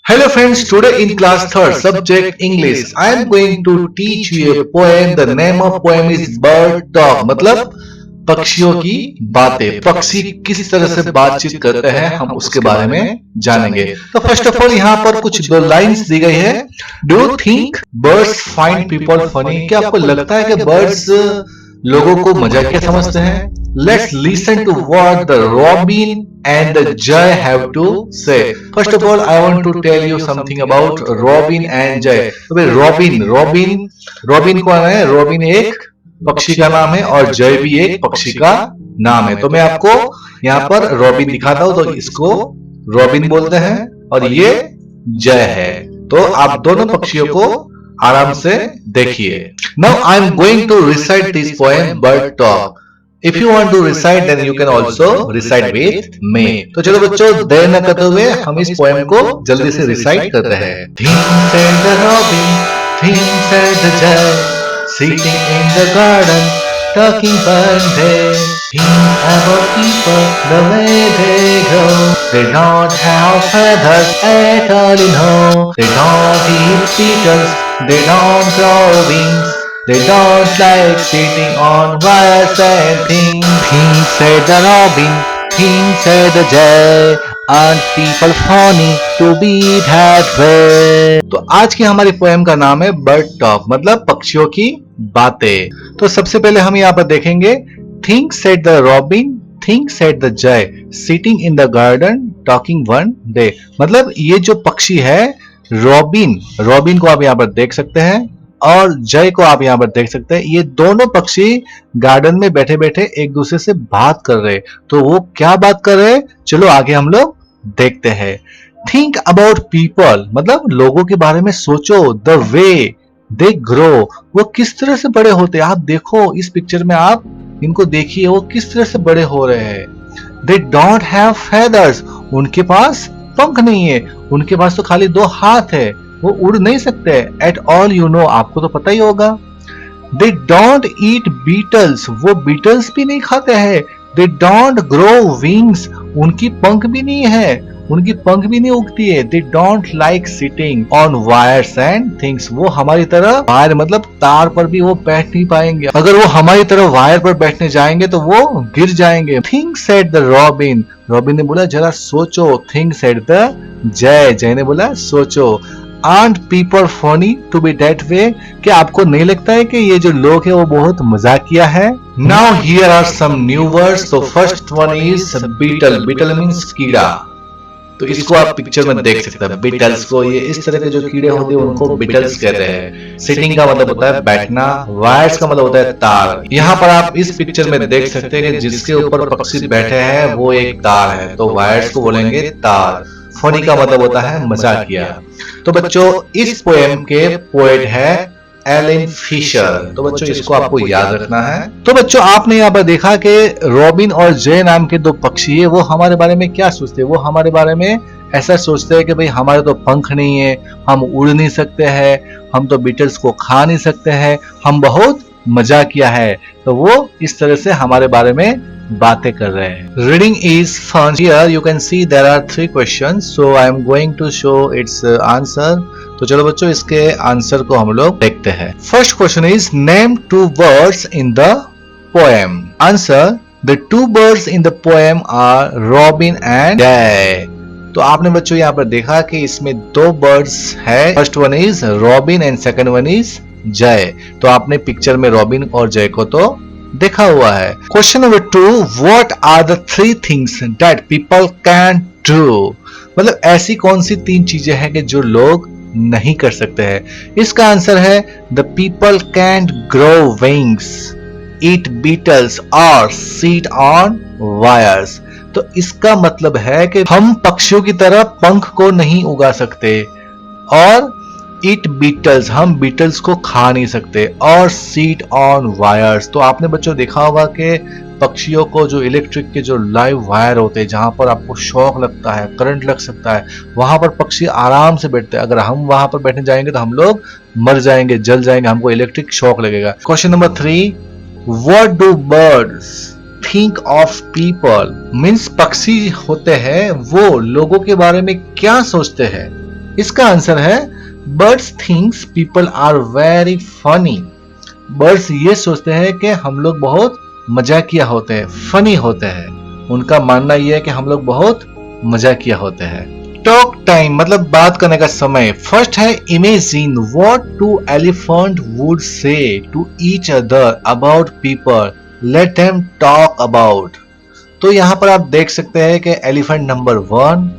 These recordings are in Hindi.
Hello friends, today in class 3rd subject English I am going to teach you a poem. The name of poem is Bird Talk मतलब पक्षियों की बातें। पक्षी किस तरह से बातचीत करते हैं हम उसके बारे में जानेंगे। तो फर्स्ट ऑफ ऑल यहाँ पर कुछ दो लाइंस दी गई है। Do you think birds find people funny? क्या आपको लगता है कि बर्ड्स लोगों को मजाकिया समझते हैं? Let's listen to what the robin and the jay have to say. First of all, I want to tell you something about robin and jay. तो भाई रॉबिन कौन है? रॉबिन एक पक्षी का नाम है और जय भी एक पक्षी का नाम है। तो मैं आपको यहाँ पर रॉबिन दिखाता हूँ, तो इसको रॉबिन बोलते हैं और ये जय है। तो आप दोनों पक्षियों को आराम से देखिए। Now I am going to recite this poem Bird Talk. If you want to recite, then you can also recite with me. तो चलो बच्चों, देर न करते हुए हम इस पोएम को जल्दी से रिसाइट करते हैं। Things said the robin, things said the jay, sitting in the garden, talking one day. Think about people, the way they grow. They don't have feathers at all, you know. They don't eat beetles, they don't grow wings. They don't like sitting on wires and things. Things said the robin, things said the jay, aren't people funny to be that way? तो आज की हमारी पोएम का नाम है बर्ड टॉक मतलब पक्षियों की बातें। तो सबसे पहले हम यहाँ पर देखेंगे Things said the robin, things said the jay, sitting in the garden, talking one day। मतलब ये जो पक्षी है रॉबिन को आप यहाँ पर देख सकते हैं और जय को आप यहाँ पर देख सकते हैं। ये दोनों पक्षी गार्डन में बैठे बैठे एक दूसरे से बात कर रहे। तो वो क्या बात कर रहे, चलो आगे हम लोग देखते हैं। थिंक अबाउट पीपल मतलब लोगों के बारे में सोचो। द वे दे ग्रो वो किस तरह से बड़े होते हैं। आप देखो इस पिक्चर में, आप इनको देखिए वो किस तरह से बड़े हो रहे हैं। दे डोंट हैव फेदर्स उनके पास पंख नहीं है, उनके पास तो खाली दो हाथ है, वो उड़ नहीं सकते। एट ऑल यू नो आपको तो पता ही होगा। दे डोंट ईट बीटल्स वो बीटल्स भी नहीं खाते हैं। दे डोंट ग्रो विंग्स उनकी पंख भी नहीं है, उनकी पंख भी नहीं उगती है। They don't like sitting on wires and things वो हमारी तरह वायर मतलब तार पर भी वो बैठ नहीं पाएंगे। अगर वो हमारी तरह वायर पर बैठने जाएंगे तो वो गिर जाएंगे। थिंक सेड द रॉबिन ने बोला जरा सोचो। थिंक सेड द जय ने बोला सोचो। Aren't people funny to be that way? क्या आपको नहीं लगता है कि ये जो लोग है वो बहुत मजाकिया है? Now here are some new words. So first one is beetle. Beetle means कीड़ा। तो इसको आप पिक्चर में देख सकते हैं। बीटल्स को ये इस तरह के जो कीड़े होते हैं उनको बीटल्स कहते हैं। सिटिंग का मतलब होता है बैठना। वायर्स का मतलब होता है तार। यहाँ पर आप इस पिक्चर में देख सकते हैं कि जिसके ऊपर पक्षी बैठे हैं वो एक तार है, तो वायर्स को बोलेंगे तार। फनी का मतलब होता है मजाकिया। तो बच्चों इस पोएम के पोएट है एलन फिशर। तो बच्चों इसको आपको याद रखना है। तो बच्चों आपने यहाँ पर देखा कि रॉबिन और जय नाम के दो पक्षी है, वो हमारे बारे में क्या सोचते हैं? वो हमारे बारे में ऐसा सोचते हैं कि भाई हमारे तो पंख नहीं है, हम उड़ नहीं सकते हैं, हम तो बीटल्स को खा नहीं सकते हैं, हम बहुत मजाकिया है। तो वो इस तरह से हमारे बारे में बातें कर रहे हैं। Reading is fun. Here you can see there are 3 questions, so I am going to show its answer. तो चलो बच्चों इसके आंसर को हम लोग देखते हैं। First question is name 2 birds in the poem. Answer the 2 birds in the poem are robin and jay. तो आपने बच्चों यहाँ पर देखा कि इसमें 2 बर्ड्स है। First one is robin and second one is जय। तो आपने पिक्चर में रॉबिन और जय को तो देखा हुआ है। Question number 2, what are the 3 things that people can do? मतलब ऐसी कौन सी 3 चीजें हैं कि जो लोग नहीं कर सकते हैं? इसका आंसर है the people can't grow wings, eat beetles और सीट ऑन वायर्स। तो इसका मतलब है कि हम पक्षियों की तरह पंख को नहीं उगा सकते और ईट बीटल्स हम बीटल्स को खा नहीं सकते और सीट ऑन वायर्स। तो आपने बच्चों देखा होगा कि पक्षियों को जो इलेक्ट्रिक के जो लाइव वायर होते हैं जहां पर आपको शॉक लगता है, करंट लग सकता है, वहां पर पक्षी आराम से बैठते हैं। अगर हम वहां पर बैठने जाएंगे तो हम लोग मर जाएंगे, जल जाएंगे, हमको इलेक्ट्रिक शॉक लगेगा। Question number 3, what do birds think of people? Means पक्षी होते हैं वो लोगों के बारे में क्या सोचते हैं? इसका आंसर है birds thinks people are very funny. Birds ये सोचते हैं कि हम लोग बहुत मजाकिया होते हैं, फनी होते हैं। उनका मानना यह है कि हम लोग बहुत मजाकिया होते हैं। टॉक टाइम मतलब बात करने का समय। फर्स्ट है imagine what two elephant would say to each other about people, let them talk about. तो यहाँ पर आप देख सकते हैं कि एलिफेंट नंबर 1,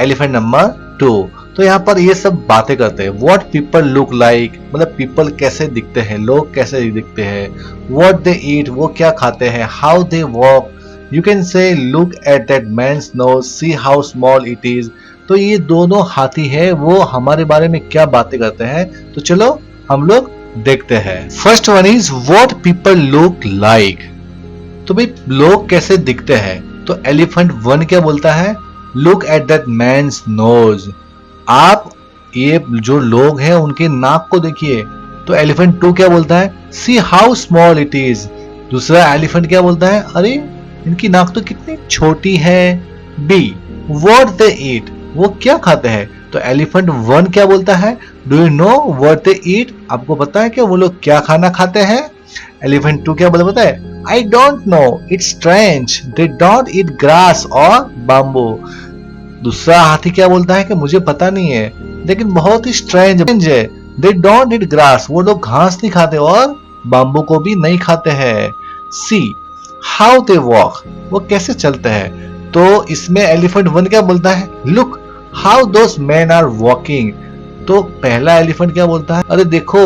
एलिफेंट नंबर 2, तो यहाँ पर ये सब बातें करते हैं। व्हाट पीपल लुक लाइक मतलब पीपल कैसे दिखते हैं, लोग कैसे दिखते हैं। व्हाट दे ईट वो क्या खाते हैं। How they walk, you can say look at that man's nose, see how small it is. तो ये दोनों हाथी है, वो हमारे बारे में क्या बातें करते हैं, तो चलो हम लोग देखते हैं। First one is what people look like. तो भाई लोग कैसे दिखते हैं, तो एलिफेंट 1 क्या बोलता है, look at that man's nose. आप ये जो लोग हैं उनके नाक को देखिए। तो एलिफेंट 2 क्या बोलता है, सी हाउ स्मॉल इट इज। दूसरा एलिफेंट क्या बोलता है, अरे इनकी नाक तो कितनी छोटी है। बी व्हाट दे ईट वो क्या खाते हैं। तो एलिफेंट 1 क्या बोलता है, do you know what they eat, आपको पता है कि वो लोग क्या खाना खाते हैं। एलिफेंट 2 क्या बोलता है, I don't know, it's strange, they don't eat grass or bamboo। दूसरा हाथी क्या बोलता है कि मुझे पता नहीं है, लेकिन बहुत ही स्ट्रेंज है। They don't eat grass, वो लोग घास नहीं खाते और बाम्बू को भी नहीं खाते हैं। See how they walk, वो कैसे चलते हैं। तो इसमें एलिफेंट 1 क्या बोलता है, Look how those men are walking। तो पहला एलिफेंट क्या बोलता है, अरे देखो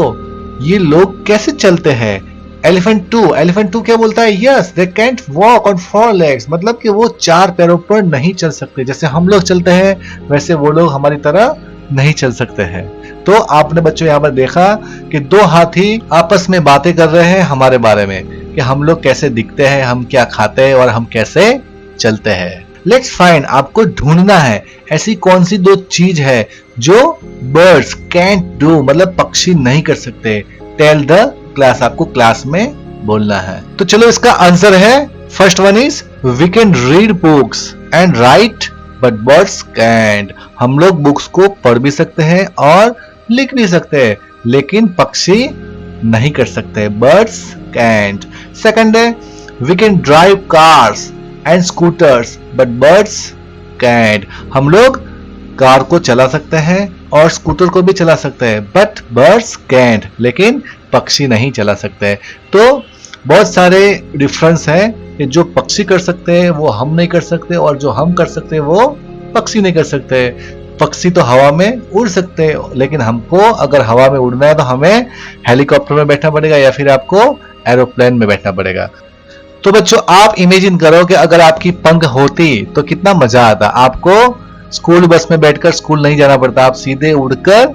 ये लोग कैसे चलते हैं। एलिफेंट 2 क्या बोलता है, yes they can't walk on 4 legs, मतलब कि वो 4 पैरों पर नहीं चल सकते। जैसे हम लोग चलते हैं वैसे वो लोग हमारी तरह नहीं चल सकते हैं। तो आपने बच्चों यहाँ पर देखा कि 2 हाथी आपस में बातें कर रहे हैं हमारे बारे में कि हम लोग कैसे दिखते हैं, हम क्या खाते हैं और हम कैसे चलते हैं। लेट्स फाइंड, आपको ढूंढना है ऐसी कौन सी 2 चीज है जो बर्ड्स कैंट डू मतलब पक्षी नहीं कर सकते। टेल द क्लास, आपको क्लास में बोलना है। तो चलो इसका आंसर है, first one is we can read books and write but birds can't. हम लोग बुक्स को पढ़ भी सकते हैं और लिख भी सकते हैं, लेकिन पक्षी नहीं कर सकते, बर्ड्स कैंट। सेकंड है we can drive cars and scooters but birds can't. हम लोग कार को चला सकते हैं और स्कूटर को भी चला सकते हैं, बट बर्ड्स कैंट, लेकिन पक्षी नहीं चला सकते। तो बहुत सारे डिफरेंस है कि जो पक्षी कर सकते हैं वो हम नहीं कर सकते, और जो हम कर सकते हैं वो पक्षी नहीं कर सकते। पक्षी तो हवा में उड़ सकते हैं, लेकिन हमको अगर हवा में उड़ना है तो हमें हेलीकॉप्टर में बैठना पड़ेगा या फिर आपको एरोप्लेन में बैठना पड़ेगा। तो बच्चों आप इमेजिन करो कि अगर आपकी पंख होती तो कितना मजा आता। आपको स्कूल बस में बैठकर स्कूल नहीं जाना पड़ता, आप सीधे उड़कर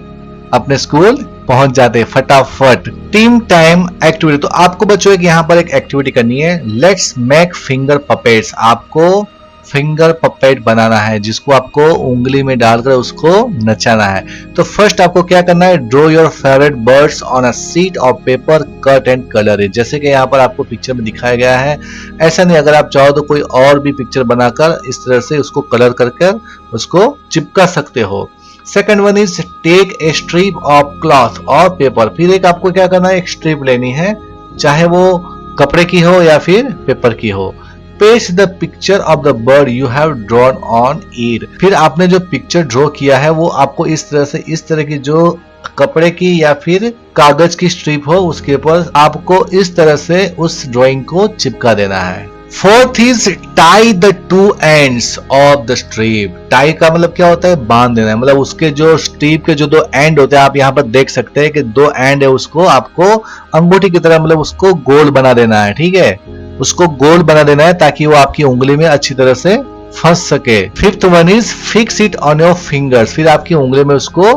अपने स्कूल पहुंच जाते फटाफट। टीम टाइम एक्टिविटी, तो आपको बच्चों यहाँ पर एक एक्टिविटी करनी है, लेट्स मेक फिंगर पपेट्स। आपको फिंगर पपेट बनाना है जिसको आपको उंगली में डालकर उसको नचाना है। तो फर्स्ट आपको क्या करना है, draw your favourite birds on a sheet of paper, cut and colour it. जैसे कि यहाँ पर आपको पिक्चर में दिखाया गया है, ऐसा नहीं, अगर आप चाहो तो कोई और भी पिक्चर बनाकर इस तरह से उसको कलर करके उसको चिपका सकते हो। Second one is take a strip of cloth और पेपर। फिर एक आपको क्या करना है, एक स्ट्रिप लेनी है, चाहे वो कपड़े की हो या फिर पेपर की हो। Paste the picture of the bird you have drawn on it. फिर आपने जो पिक्चर ड्रॉ किया है वो आपको इस तरह से, इस तरह की जो कपड़े की या फिर कागज की स्ट्रिप हो उसके ऊपर आपको इस तरह से उस ड्राइंग को चिपका देना है। Fourth is tie the 2 ends of the strip. Tie का मतलब क्या होता है, बांध देना है, मतलब उसके जो स्ट्रिप के जो 2 एंड होते हैं, आप यहाँ पर देख सकते हैं कि 2 एंड है, उसको आपको अंगूठी की तरह मतलब उसको गोल बना देना है। ठीक है, उसको गोल बना देना है ताकि वो आपकी उंगली में अच्छी तरह से फंस सके। Fifth one is fix it on your fingers. फिर आपकी उंगली में उसको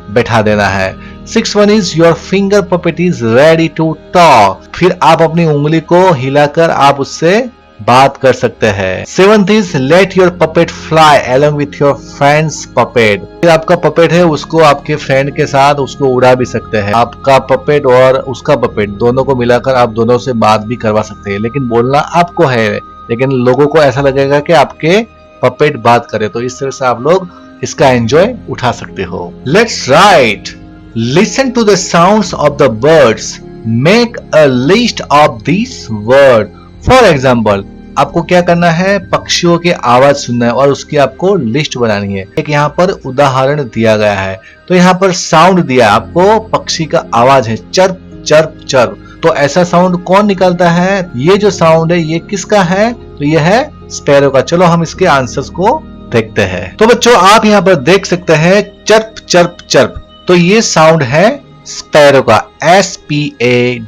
बैठा देना है। Six one is your finger puppet is ready to talk. फिर आप अपनी उंगली को हिलाकर आप उससे बात कर सकते हैं। Seventh is let your puppet fly along with your friends puppet. फिर आपका पपेट है उसको आपके फ्रेंड के साथ उसको उड़ा भी सकते हैं। आपका पपेट और उसका पपेट दोनों को मिलाकर आप दोनों से बात भी करवा सकते हैं, लेकिन बोलना आपको है, लेकिन लोगों को ऐसा लगेगा कि आपके पपेट बात करे। तो इस तरह से आप लोग इसका एंजॉय उठा सकते हो। Let's write, listen to the sounds of the birds, make a list of this word. For example, आपको क्या करना है, पक्षियों की आवाज सुनना है और उसकी आपको लिस्ट बनानी है। एक यहाँ पर उदाहरण दिया गया है, तो यहाँ पर साउंड दिया है आपको, पक्षी का आवाज है चर्प चर्प चर्प। तो ऐसा साउंड कौन निकालता है, ये जो साउंड है ये किसका है, तो ये है स्पैरो का। चलो हम इसके आंसर्स को देखते हैं। तो बच्चों आप यहाँ पर देख सकते हैं चर्प चर्प चर्प, तो ये साउंड है स्पैरो का, SPARROW,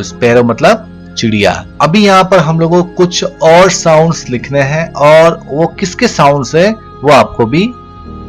स्पैरो मतलब चिड़िया। अभी यहाँ पर हम लोगों को कुछ और साउंड्स लिखने हैं और वो किसके साउंड्स है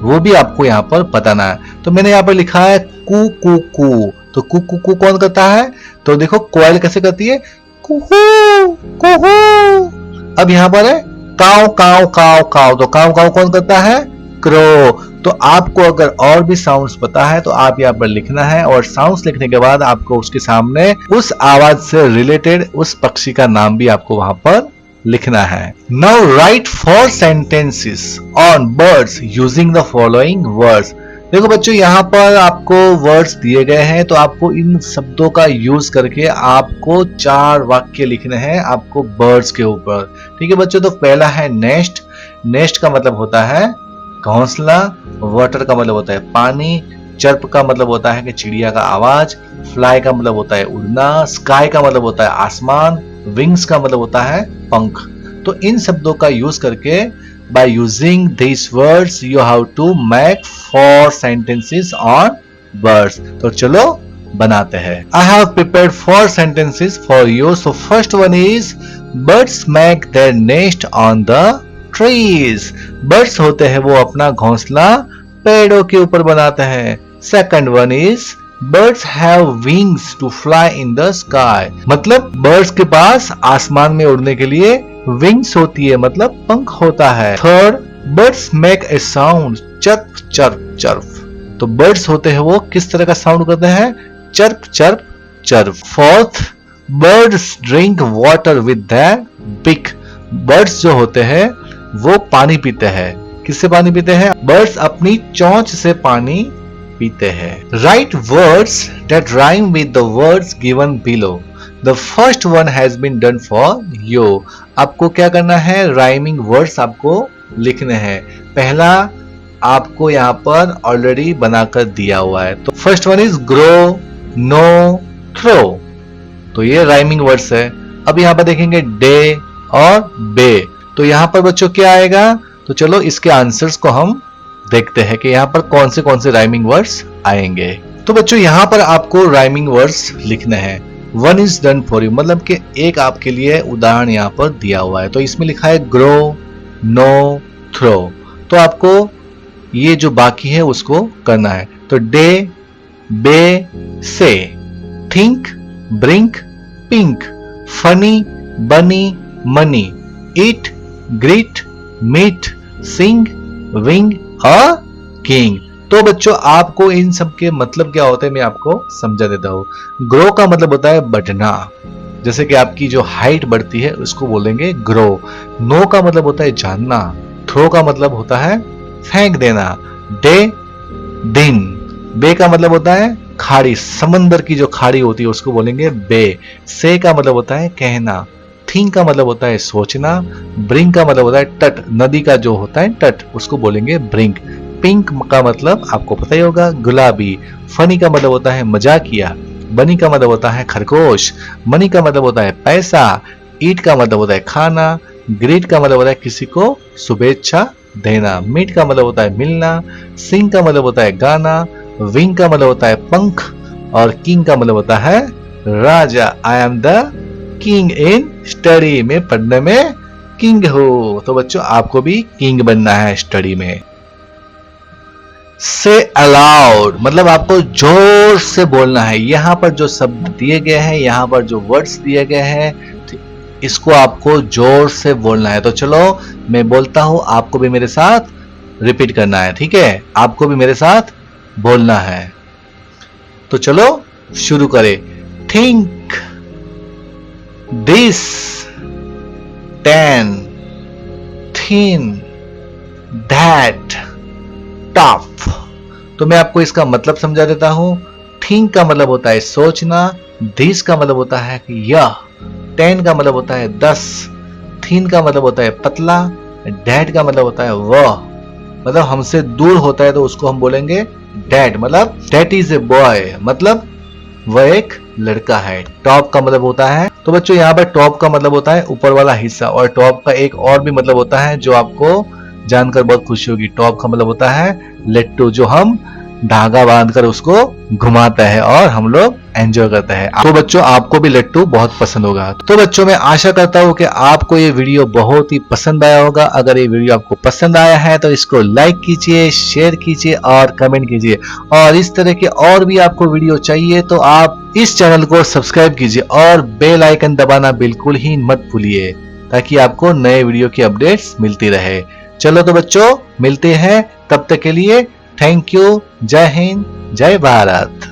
वो भी आपको यहाँ पर बताना है। तो मैंने यहाँ पर लिखा है कू कू कू, तो कू कू कू कौन करता है, तो देखो कोयल कैसे करती है, कुहू कुहू। अब यहाँ पर है काव काव काव काव, तो काव काव कौन करता है, क्रो। तो आपको अगर और भी साउंड्स पता है तो आप यहाँ पर लिखना है और साउंड्स लिखने के बाद आपको उसके सामने उस आवाज से रिलेटेड उस पक्षी का नाम भी आपको वहां पर लिखना है। Now right 4 sentences on birds using the following words. देखो बच्चों यहाँ पर आपको वर्ड्स दिए गए हैं, तो आपको इन शब्दों का यूज करके आपको 4 वाक्य लिखने हैं आपको बर्ड्स के ऊपर। ठीक है बच्चों, तो पहला है नेस्ट। नेस्ट का मतलब होता है घोंसला, वाटर का मतलब होता है पानी, चर्प का मतलब होता है कि चिड़िया का आवाज, फ्लाई का मतलब होता है उड़ना, स्काई का मतलब होता है आसमान, विंग्स का मतलब होता है पंख। तो इन शब्दों का यूज करके by using these words you have to make 4 sentences on birds। तो चलो बनाते हैं। I have prepared 4 sentences for you। So first one is birds make their nest on the trees। birds होते हैं वो अपना घोंसला पेड़ों के ऊपर बनाते हैं। Second one is birds have wings to fly in the sky। मतलब birds के पास आसमान में उड़ने के लिए विंग्स होती है, मतलब पंख होता है। Third, birds make a sound chirp chirp chirp. तो बर्ड्स होते हैं वो किस तरह का साउंड करते हैं, chirp chirp chirp. Fourth, birds drink water with their बिक। बर्ड्स जो होते हैं वो पानी पीते हैं। किससे पानी पीते हैं, बर्ड्स अपनी चोंच से पानी पीते हैं। Right words that rhyme with the words given below. The first one has been done for you। आपको क्या करना है, राइमिंग वर्ड्स आपको लिखने हैं। पहला आपको यहाँ पर ऑलरेडी बनाकर दिया हुआ है। तो first one is grow, no, throw. तो ये राइमिंग वर्ड्स है। अब यहाँ पर देखेंगे डे और बे। तो यहाँ पर बच्चों क्या आएगा, तो चलो इसके आंसर्स को हम देखते हैं कि यहाँ पर कौन से राइमिंग वर्ड्स आएंगे। तो बच्चों यहाँ पर आपको राइमिंग वर्ड्स लिखने हैं। One is done for you, मतलब कि एक आपके लिए उदाहरण यहाँ पर दिया हुआ है। तो इसमें लिखा है ग्रो, नो, थ्रो। तो आपको ये जो बाकी है उसको करना है। तो डे, बे, से, थिंक, ब्रिंक, पिंक, फनी, बनी, मनी, ईट, ग्रीट, मीट, सिंग, विंग और किंग। तो बच्चों आपको इन सब के मतलब क्या होते हैं मैं आपको समझा देता हूँ। ग्रो का मतलब होता है बढ़ना, जैसे कि आपकी जो हाइट बढ़ती है उसको बोलेंगे ग्रो। नो का मतलब होता है जानना। थ्रो का मतलब होता है फेंक देना। डे, दिन। बे का मतलब होता है खाड़ी, समंदर की जो खाड़ी होती है उसको बोलेंगे बे। से का मतलब होता है कहना। थिंक का मतलब होता है सोचना। ब्रिंक का मतलब होता है तट, नदी का जो होता है तट उसको बोलेंगे ब्रिंक। पिंक का मतलब आपको पता ही होगा गुलाबी। फनी का मतलब होता है मजाकिया। बनी का मतलब होता है खरगोश। मनी का मतलब होता है पैसा। ईट का मतलब होता है खाना। ग्रीट का मतलब होता है किसी को शुभेच्छा देना। मीट का मतलब होता है मिलना। सिंग का मतलब होता है गाना। विंग का मतलब होता है पंख। और किंग का मतलब होता है राजा। I am the king in study, में पढ़ने में किंग हो। तो बच्चों आपको भी किंग बनना है स्टडी में। से अलाउड, मतलब आपको जोर से बोलना है। यहाँ पर जो शब्द दिए गए हैं, यहाँ पर जो वर्ड्स दिए गए हैं, इसको आपको जोर से बोलना है। तो चलो मैं बोलता हूं, आपको भी मेरे साथ रिपीट करना है, ठीक है? आपको भी मेरे साथ बोलना है। तो चलो शुरू करें। Think this, ten, thin, that, tough. तो मैं आपको इसका मतलब समझा देता हूं। थिंक का मतलब होता है सोचना, दिस का मतलब होता है यह, 10 का मतलब होता है 10, थिन का मतलब होता है पतला, डैड का मतलब होता है वह, मतलब हमसे दूर होता है तो उसको हम बोलेंगे डैड, मतलब डैट इज ए बॉय, मतलब वह एक लड़का है। टॉप का मतलब होता है, तो बच्चों यहाँ पर टॉप का मतलब होता है ऊपर वाला हिस्सा, और टॉप का एक और भी मतलब होता है जो आपको जानकर बहुत खुशी होगी। टॉप का मतलब होता है लट्टू, जो हम धागा बांधकर उसको घुमाता है और हम लोग एंजॉय करते हैं। तो बच्चों आपको भी लट्टू बहुत पसंद होगा। तो बच्चों मैं आशा करता हूँ कि आपको ये वीडियो बहुत ही पसंद आया होगा। अगर ये वीडियो आपको पसंद आया है तो इसको लाइक कीजिए, शेयर कीजिए और कमेंट कीजिए। और इस तरह के और भी आपको वीडियो चाहिए तो आप इस चैनल को सब्सक्राइब कीजिए और बेल आइकन दबाना बिल्कुल ही मत भूलिए, ताकि आपको नए वीडियो की अपडेट्स मिलती रहे। चलो तो बच्चों मिलते हैं, तब तक के लिए थैंक यू। जय हिंद, जय भारत।